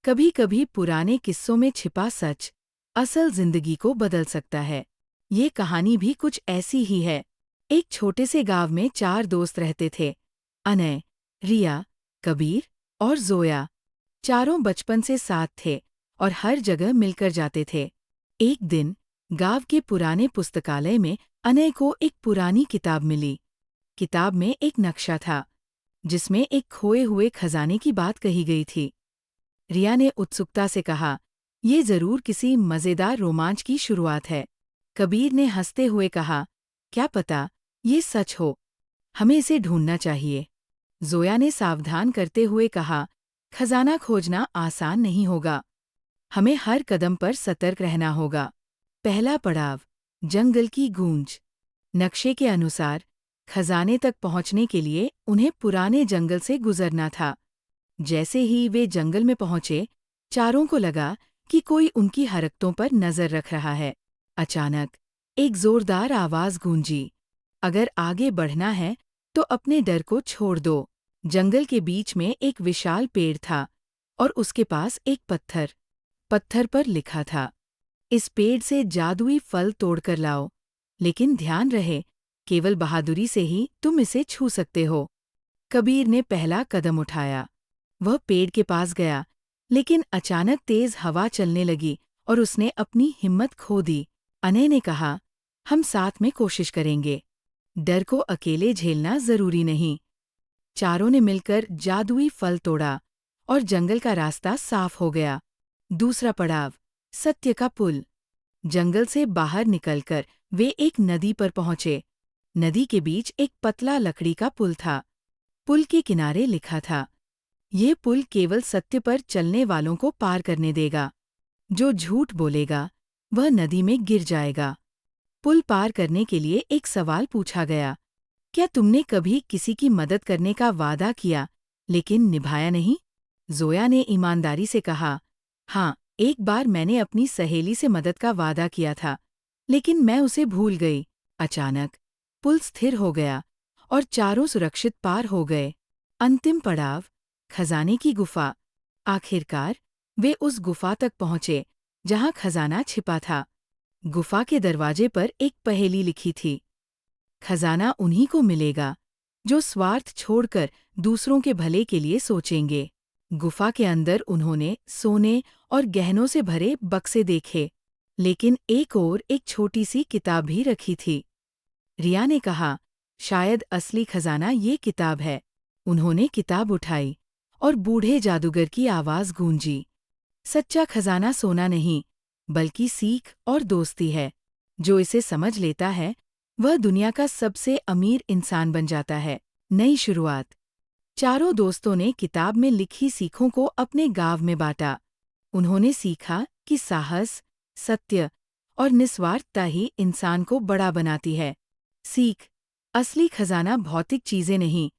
कभी कभी पुराने किस्सों में छिपा सच असल जिंदगी को बदल सकता है। ये कहानी भी कुछ ऐसी ही है। एक छोटे से गांव में 4 दोस्त रहते थे। अनय, रिया, कबीर और जोया। चारों बचपन से साथ थे और हर जगह मिलकर जाते थे। एक दिन गांव के पुराने पुस्तकालय में अनय को एक पुरानी किताब मिली। किताब में एक नक्शा था जिसमें एक खोए हुए खजाने की बात कही गई थी। रिया ने उत्सुकता से कहा, "ये जरूर किसी मजेदार रोमांच की शुरुआत है।" कबीर ने हंसते हुए कहा, "क्या पता ये सच हो, हमें इसे ढूंढना चाहिए।" जोया ने सावधान करते हुए कहा, "खजाना खोजना आसान नहीं होगा, हमें हर कदम पर सतर्क रहना होगा।" पहला पड़ाव, जंगल की गूंज। नक्शे के अनुसार खजाने तक पहुंचने के लिए उन्हें पुराने जंगल से गुजरना था। जैसे ही वे जंगल में पहुंचे, चारों को लगा कि कोई उनकी हरकतों पर नजर रख रहा है। अचानक एक जोरदार आवाज गूंजी, "अगर आगे बढ़ना है तो अपने डर को छोड़ दो।" जंगल के बीच में एक विशाल पेड़ था और उसके पास एक पत्थर। पत्थर पर लिखा था, "इस पेड़ से जादुई फल तोड़कर लाओ, लेकिन ध्यान रहे, केवल बहादुरी से ही तुम इसे छू सकते हो।" कबीर ने पहला कदम उठाया। वह पेड़ के पास गया, लेकिन अचानक तेज हवा चलने लगी और उसने अपनी हिम्मत खो दी। अनय ने कहा, "हम साथ में कोशिश करेंगे, डर को अकेले झेलना जरूरी नहीं।" चारों ने मिलकर जादुई फल तोड़ा और जंगल का रास्ता साफ हो गया। दूसरा पड़ाव, सत्य का पुल। जंगल से बाहर निकलकर वे एक नदी पर पहुंचे। नदी के बीच एक पतला लकड़ी का पुल था। पुल के किनारे लिखा था, "ये पुल केवल सत्य पर चलने वालों को पार करने देगा। जो झूठ बोलेगा वह नदी में गिर जाएगा।" पुल पार करने के लिए एक सवाल पूछा गया, "क्या तुमने कभी किसी की मदद करने का वादा किया लेकिन निभाया नहीं?" जोया ने ईमानदारी से कहा, "हाँ, एक बार मैंने अपनी सहेली से मदद का वादा किया था, लेकिन मैं उसे भूल गई।" अचानक पुल स्थिर हो गया और चारों सुरक्षित पार हो गए। अंतिम पड़ाव, खजाने की गुफा। आखिरकार वे उस गुफा तक पहुंचे जहां खजाना छिपा था। गुफा के दरवाजे पर एक पहेली लिखी थी, "खजाना उन्हीं को मिलेगा जो स्वार्थ छोड़कर दूसरों के भले के लिए सोचेंगे।" गुफा के अंदर उन्होंने सोने और गहनों से भरे बक्से देखे, लेकिन एक ओर एक छोटी सी किताब भी रखी थी। रिया ने कहा, "शायद असली खजाना ये किताब है।" उन्होंने किताब उठाई और बूढ़े जादूगर की आवाज गूंजी, "सच्चा खजाना सोना नहीं, बल्कि सीख और दोस्ती है। जो इसे समझ लेता है वह दुनिया का सबसे अमीर इंसान बन जाता है।" नई शुरुआत। चारों दोस्तों ने किताब में लिखी सीखों को अपने गांव में बांटा। उन्होंने सीखा कि साहस, सत्य और निस्वार्थता ही इंसान को बड़ा बनाती है। सीख, असली खजाना भौतिक चीजें नहीं,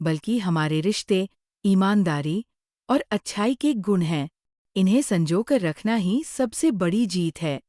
बल्कि हमारे रिश्ते, ईमानदारी और अच्छाई के गुण हैं। इन्हें संजो कर रखना ही सबसे बड़ी जीत है।